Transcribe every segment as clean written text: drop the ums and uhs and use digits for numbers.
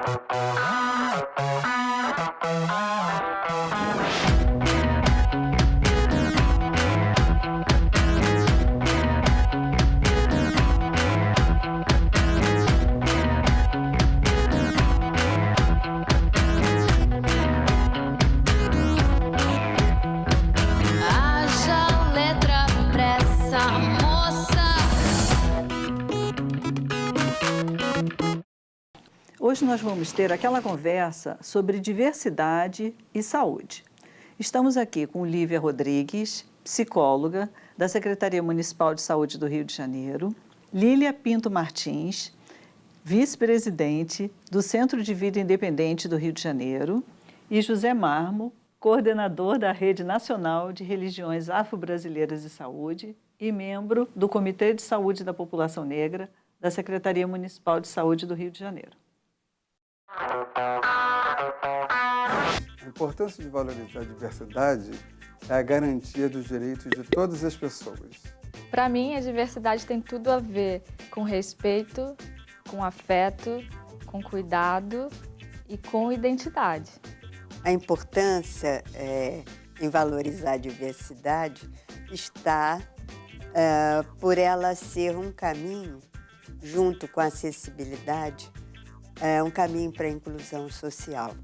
Haja letra pra essa moça. Hoje nós vamos ter aquela conversa sobre diversidade e saúde. Estamos aqui com Lívia Rodrigues, psicóloga da Secretaria Municipal de Saúde do Rio de Janeiro, Lília Pinto Martins, vice-presidente do Centro de Vida Independente do Rio de Janeiro, e José Marmo, coordenador da Rede Nacional de Religiões Afro-Brasileiras de Saúde e membro do Comitê de Saúde da População Negra da Secretaria Municipal de Saúde do Rio de Janeiro. A importância de valorizar a diversidade é a garantia dos direitos de todas as pessoas. Para mim, a diversidade tem tudo a ver com respeito, com afeto, com cuidado e com identidade. A importância em valorizar a diversidade está por ela ser um caminho, junto com a acessibilidade, um caminho para a inclusão social.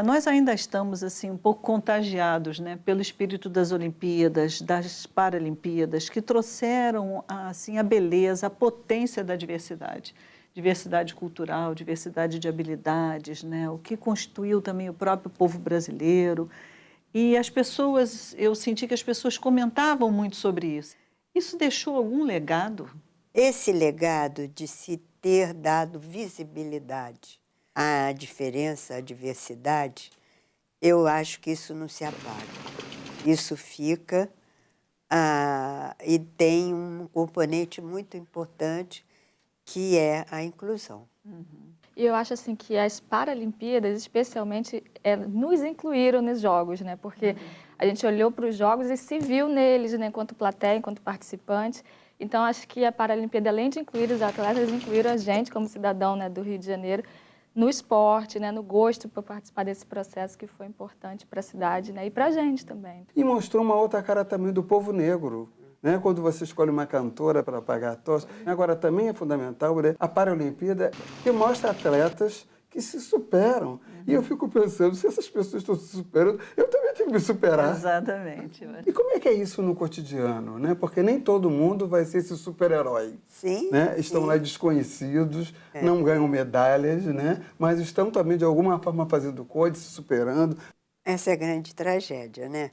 Nós ainda estamos assim um pouco contagiados, né, pelo espírito das Olimpíadas, das Paralimpíadas, que trouxeram assim a beleza, a potência da diversidade. Diversidade cultural, diversidade de habilidades, né, o que constituiu também o próprio povo brasileiro. E as pessoas, eu senti que as pessoas comentavam muito sobre isso. Isso deixou algum legado? Esse legado de se ter dado visibilidade à diferença, à diversidade, eu acho que isso não se apaga. Isso fica e tem um componente muito importante, que é a inclusão. E eu acho assim que as Paralimpíadas, especialmente, nos incluíram nos Jogos, né? Porque a gente olhou para os Jogos e se viu neles, né? Enquanto plateia, enquanto participante. Então, acho que a Paralimpíada, além de incluir os atletas, incluíram a gente, como cidadão, né, do Rio de Janeiro, no esporte, né, no gosto por participar desse processo que foi importante para a cidade, né, e para a gente também. E mostrou uma outra cara também do povo negro, né? Quando você escolhe uma cantora para pagar a tosse. Agora, também é fundamental a Paralimpíada, que mostra atletas que se superam. E eu fico pensando, se essas pessoas estão se superando, eu também tenho que me superar. Exatamente. E como é que é isso no cotidiano, né? Porque nem todo mundo vai ser esse super-herói. Sim, né? Estão sim. lá desconhecidos, não ganham medalhas, né? Mas estão também, de alguma forma, fazendo coisas, se superando. Essa é a grande tragédia, né?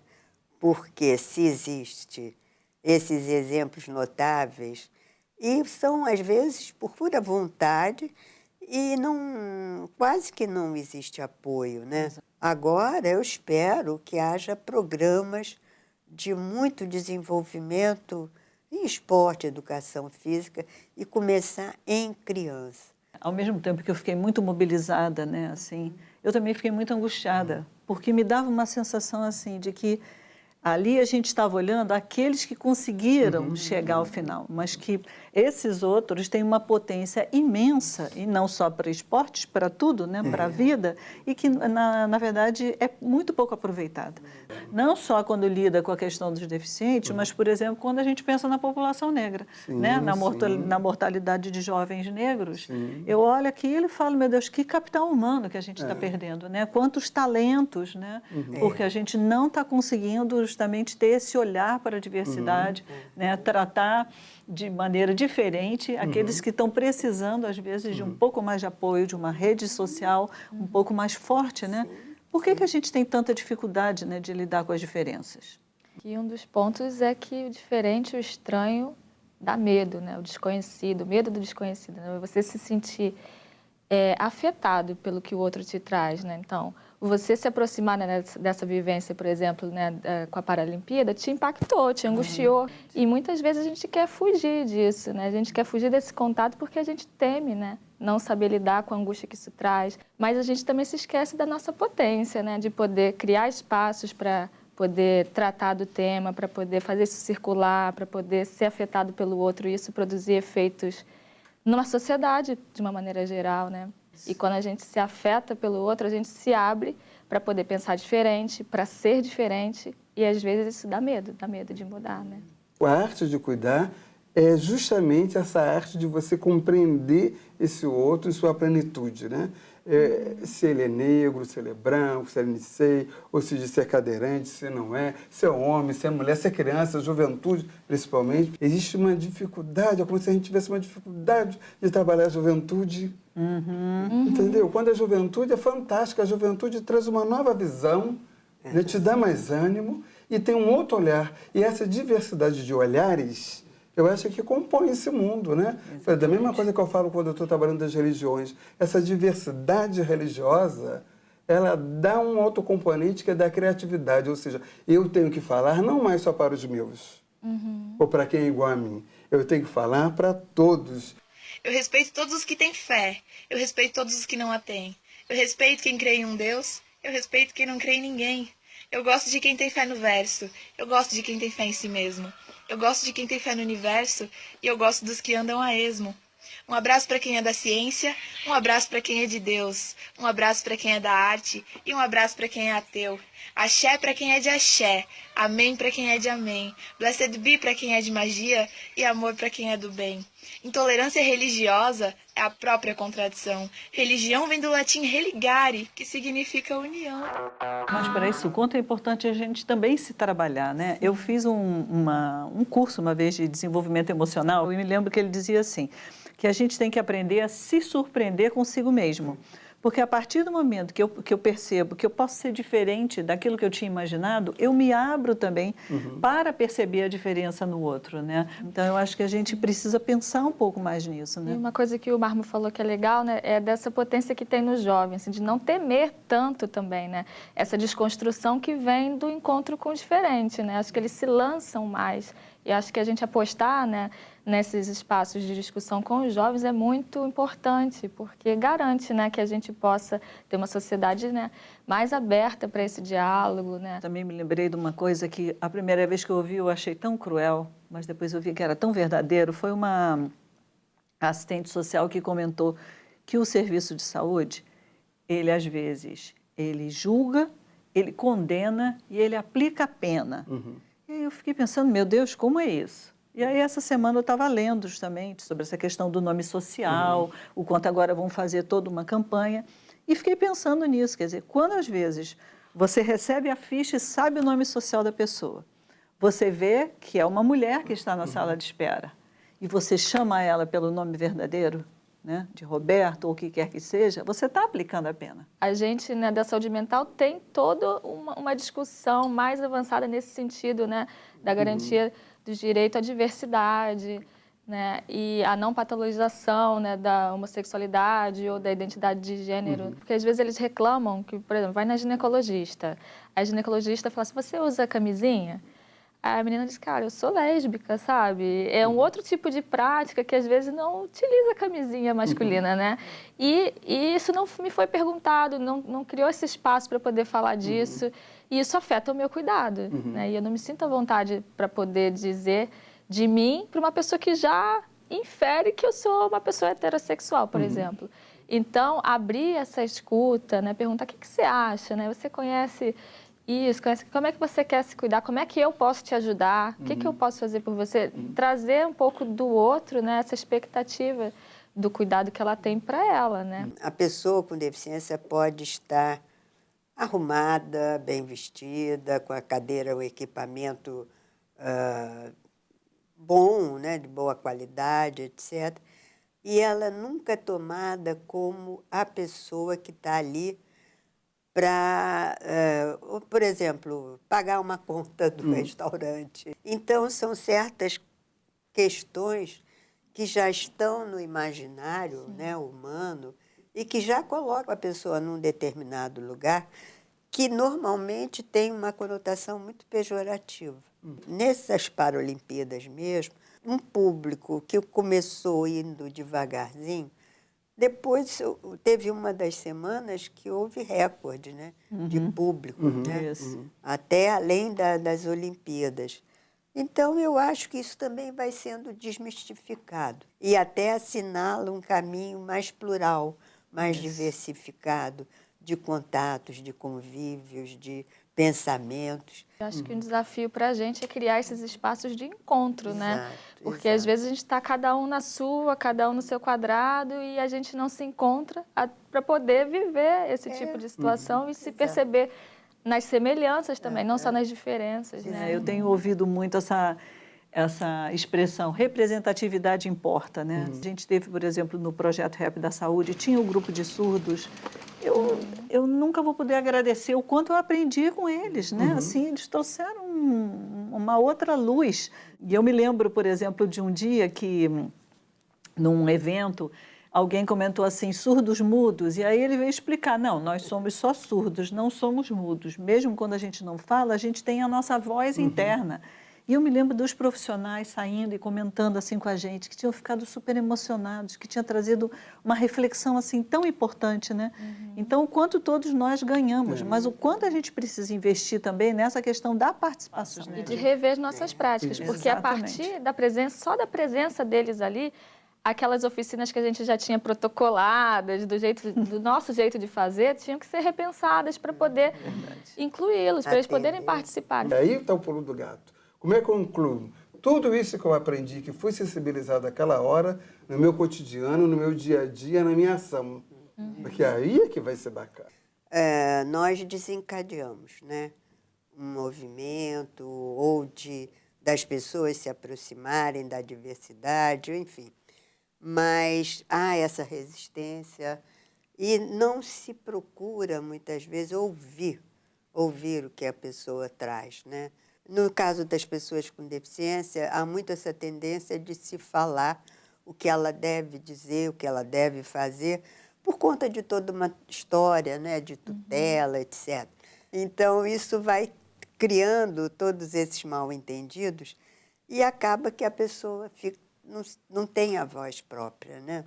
Porque se existe esses exemplos notáveis, e são, às vezes, por pura vontade, e quase que não existe apoio, né? Agora, eu espero que haja programas de muito desenvolvimento em esporte, educação física, e começar em criança. Ao mesmo tempo que eu fiquei muito mobilizada, né, assim, eu também fiquei muito angustiada, porque me dava uma sensação assim de que ali a gente estava olhando aqueles que conseguiram chegar ao final, mas que esses outros têm uma potência imensa, e não só para esportes, para tudo, né, para a vida, e que, na verdade, é muito pouco aproveitada. Não só quando lida com a questão dos deficientes, mas, por exemplo, quando a gente pensa na população negra, né, na mortalidade de jovens negros. Eu olho aquilo e falo, meu Deus, que capital humano que a gente está perdendo, né? Quantos talentos, né? Porque a gente não está conseguindo justamente ter esse olhar para a diversidade, né? Tratar de maneira diferente aqueles que estão precisando, às vezes, de um pouco mais de apoio, de uma rede social um pouco mais forte, né? Por que a gente tem tanta dificuldade, né, de lidar com as diferenças? E um dos pontos é que o diferente, o estranho, dá medo, né? O desconhecido, o medo do desconhecido, né? Você se sentir afetado pelo que o outro te traz, né? Então, você se aproximar, né, dessa vivência, por exemplo, né, com a Paralimpíada, te impactou, te angustiou. E muitas vezes a gente quer fugir disso, né? A gente quer fugir desse contato porque a gente teme, né? Não saber lidar com a angústia que isso traz. Mas a gente também se esquece da nossa potência, né? De poder criar espaços para poder tratar do tema, para poder fazer isso circular, para poder ser afetado pelo outro e isso produzir efeitos numa sociedade, de uma maneira geral, né? E quando a gente se afeta pelo outro, a gente se abre para poder pensar diferente, para ser diferente. E às vezes isso dá medo de mudar, né? A arte de cuidar é justamente essa arte de você compreender esse outro em sua plenitude, né? Se ele é negro, se ele é branco, se ele é nicei, ou seja, se é cadeirante, se não é, se é homem, se é mulher, se é criança, juventude, principalmente. Existe uma dificuldade, é como se a gente tivesse uma dificuldade de trabalhar a juventude. Entendeu? Quando a juventude é fantástica, a juventude traz uma nova visão, né? Te dá mais ânimo e tem um outro olhar. E essa diversidade de olhares, eu acho que compõe esse mundo, né? É da mesma coisa que eu falo quando eu estou trabalhando das religiões. Essa diversidade religiosa, ela dá um outro componente que é da criatividade. Ou seja, eu tenho que falar não mais só para os meus, ou para quem é igual a mim. Eu tenho que falar para todos. Eu respeito todos os que têm fé. Eu respeito todos os que não a têm. Eu respeito quem crê em um Deus. Eu respeito quem não crê em ninguém. Eu gosto de quem tem fé no verso. Eu gosto de quem tem fé em si mesmo. Eu gosto de quem tem fé no universo e eu gosto dos que andam a esmo. Um abraço para quem é da ciência, um abraço para quem é de Deus, um abraço para quem é da arte e um abraço para quem é ateu. Axé para quem é de axé, amém para quem é de amém, blessed be para quem é de magia e amor para quem é do bem. Intolerância religiosa é a própria contradição. Religião vem do latim religare, que significa união. Mas para isso, o quanto é importante a gente também se trabalhar, né? Eu fiz um curso uma vez de desenvolvimento emocional e me lembro que ele dizia assim, que a gente tem que aprender a se surpreender consigo mesmo. Porque a partir do momento que eu percebo que eu posso ser diferente daquilo que eu tinha imaginado, eu me abro também para perceber a diferença no outro, né? Então, eu acho que a gente precisa pensar um pouco mais nisso, né? E uma coisa que o Marmo falou que é legal, né, é dessa potência que tem nos jovens, assim, de não temer tanto também, né? Essa desconstrução que vem do encontro com o diferente, né? Acho que eles se lançam mais. E acho que a gente apostar, né, nesses espaços de discussão com os jovens é muito importante, porque garante, né, que a gente possa ter uma sociedade, né, mais aberta para esse diálogo, né? Também me lembrei de uma coisa que a primeira vez que eu ouvi eu achei tão cruel, mas depois eu vi que era tão verdadeiro. Foi uma assistente social que comentou que o serviço de saúde, ele às vezes, ele julga, ele condena e ele aplica a pena. E aí eu fiquei pensando, meu Deus, como é isso? E aí essa semana eu estava lendo justamente sobre essa questão do nome social, o quanto agora vão fazer toda uma campanha, e fiquei pensando nisso, quer dizer, quando às vezes você recebe a ficha e sabe o nome social da pessoa, você vê que é uma mulher que está na sala de espera, e você chama ela pelo nome verdadeiro, né, de Roberto ou o que quer que seja, você está aplicando a pena. A gente, né, da saúde mental tem toda uma discussão mais avançada nesse sentido, né, da garantia do direito à diversidade, né, e a não patologização, né, da homossexualidade ou da identidade de gênero. Porque às vezes eles reclamam que, por exemplo, vai na ginecologista, a ginecologista fala assim, você usa camisinha? A menina diz, cara, eu sou lésbica, sabe? É um outro tipo de prática que às vezes não utiliza camisinha masculina, né? E isso não me foi perguntado, não criou esse espaço para poder falar disso. E isso afeta o meu cuidado, né? E eu não me sinto à vontade para poder dizer de mim para uma pessoa que já infere que eu sou uma pessoa heterossexual, por exemplo. Então, abrir essa escuta, né? Perguntar o que você acha, né? Você conhece isso, como é que você quer se cuidar, como é que eu posso te ajudar, o que eu posso fazer por você, trazer um pouco do outro, né, essa expectativa do cuidado que ela tem para ela, né? A pessoa com deficiência pode estar arrumada, bem vestida, com a cadeira, o equipamento bom, né, de boa qualidade, etc. E ela nunca é tomada como a pessoa que está ali para, por exemplo, pagar uma conta do restaurante. Então, são certas questões que já estão no imaginário, né, humano e que já colocam a pessoa num determinado lugar que normalmente tem uma conotação muito pejorativa. Nessas Paralimpíadas mesmo, um público que começou indo devagarzinho, depois teve uma das semanas que houve recorde, né, de público, né, até além das Olimpíadas. Então, eu acho que isso também vai sendo desmistificado e até assinala um caminho mais plural, mais diversificado de contatos, de convívios, de pensamentos. Eu acho que um desafio para a gente é criar esses espaços de encontro, né? Exato, Porque exato. às vezes a gente está cada um na sua, cada um no seu quadrado e a gente não se encontra para poder viver esse tipo de situação e se perceber nas semelhanças também, não só nas diferenças, né? Eu tenho ouvido muito essa expressão, representatividade importa, né? A gente teve, por exemplo, no Projeto Rap da Saúde, tinha um grupo de surdos. Eu nunca vou poder agradecer o quanto eu aprendi com eles, né? Assim, eles trouxeram uma outra luz. E eu me lembro, por exemplo, de um dia que, num evento, alguém comentou assim, surdos mudos, e aí ele veio explicar, não, nós somos só surdos, não somos mudos. Mesmo quando a gente não fala, a gente tem a nossa voz interna. E eu me lembro dos profissionais saindo e comentando assim com a gente, que tinham ficado super emocionados, que tinha trazido uma reflexão assim tão importante, né? Então, o quanto todos nós ganhamos, mas o quanto a gente precisa investir também nessa questão da participação. E de rever as nossas práticas, porque a Exatamente. partir da presença, só da presença deles ali, aquelas oficinas que a gente já tinha protocoladas, do nosso jeito de fazer, tinham que ser repensadas para poder incluí-los, para eles poderem participar. E aí está o pulo do gato. Como é que eu incluo tudo isso que eu aprendi, que fui sensibilizado naquela hora, no meu cotidiano, no meu dia a dia, na minha ação? Porque aí é que vai ser bacana. Nós desencadeamos, né? Um movimento ou das pessoas se aproximarem da diversidade, enfim. Mas há essa resistência e não se procura, muitas vezes, ouvir o que a pessoa traz, né? No caso das pessoas com deficiência, há muito essa tendência de se falar o que ela deve dizer, o que ela deve fazer, por conta de toda uma história, né, de tutela, etc. Então, isso vai criando todos esses mal-entendidos e acaba que a pessoa não tem a voz própria, né?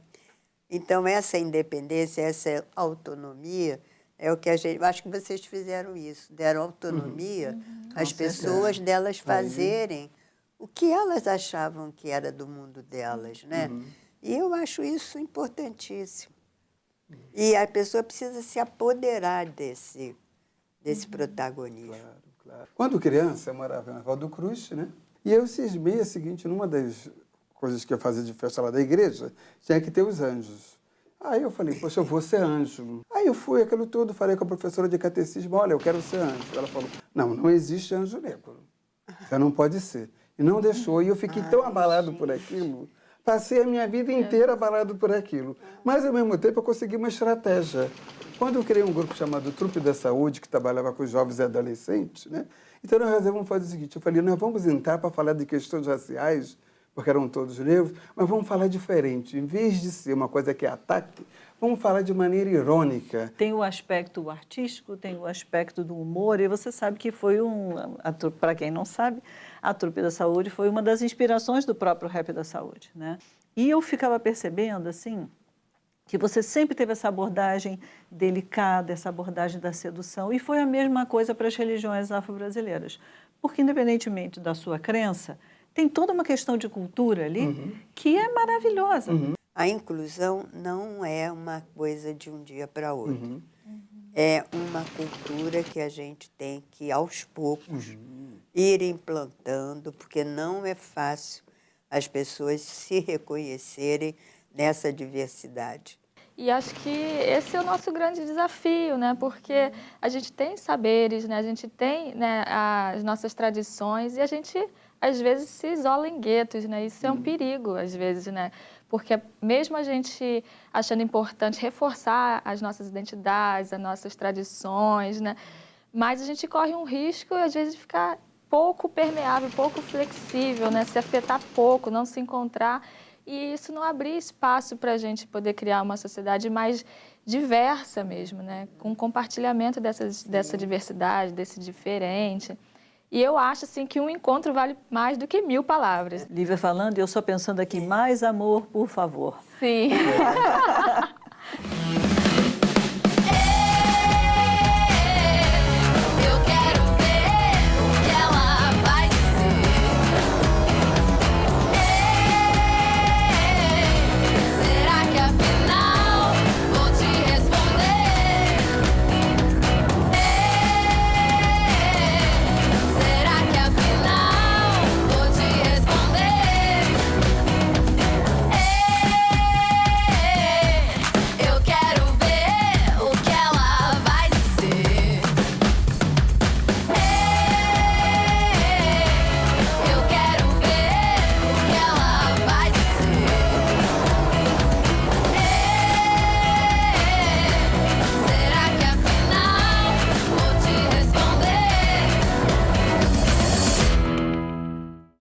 Então, essa independência, essa autonomia é o que a gente... Acho que vocês fizeram isso, deram autonomia às pessoas delas fazerem o que elas achavam que era do mundo delas, né? E eu acho isso importantíssimo. E a pessoa precisa se apoderar desse protagonismo. Claro. Quando criança, eu morava na Valdo Cruz, né? E eu cismei o seguinte, numa das coisas que eu fazia de festa lá da igreja, tinha que ter os anjos. Aí eu falei, poxa, eu vou ser anjo. Aí eu fui, aquilo tudo, falei com a professora de catecismo, olha, eu quero ser anjo. Ela falou, não existe anjo negro. Você não pode ser. E não deixou. E eu fiquei tão abalado por aquilo. Passei a minha vida inteira abalado por aquilo. Mas, ao mesmo tempo, eu consegui uma estratégia. Quando eu criei um grupo chamado Trupe da Saúde, que trabalhava com jovens e adolescentes, né? Então, nós resolvemos fazer o seguinte, eu falei, nós vamos entrar para falar de questões raciais, porque eram todos negros, mas vamos falar diferente. Em vez de ser uma coisa que é ataque, vamos falar de maneira irônica. Tem o aspecto artístico, tem o aspecto do humor, e você sabe que foi para quem não sabe, a Trupe da Saúde foi uma das inspirações do próprio Rap da Saúde, né? E eu ficava percebendo, assim, que você sempre teve essa abordagem delicada, essa abordagem da sedução, e foi a mesma coisa para as religiões afro-brasileiras. Porque, independentemente da sua crença, tem toda uma questão de cultura ali que é maravilhosa. A inclusão não é uma coisa de um dia para outro. É uma cultura que a gente tem que, aos poucos, ir implantando, porque não é fácil as pessoas se reconhecerem nessa diversidade. E acho que esse é o nosso grande desafio, né? Porque a gente tem saberes, né? A gente tem, né, as nossas tradições e a gente, às vezes, se isola em guetos, né? Isso é um perigo, às vezes, né? Porque mesmo a gente achando importante reforçar as nossas identidades, as nossas tradições, né? Mas a gente corre um risco, às vezes, de ficar pouco permeável, pouco flexível, né? Se afetar pouco, não se encontrar. E isso não abrir espaço para a gente poder criar uma sociedade mais diversa mesmo, né? Com compartilhamento dessa diversidade, desse diferente. E eu acho assim, que um encontro vale mais do que 1000 palavras. Lívia falando, e eu só pensando aqui, mais amor, por favor. Sim.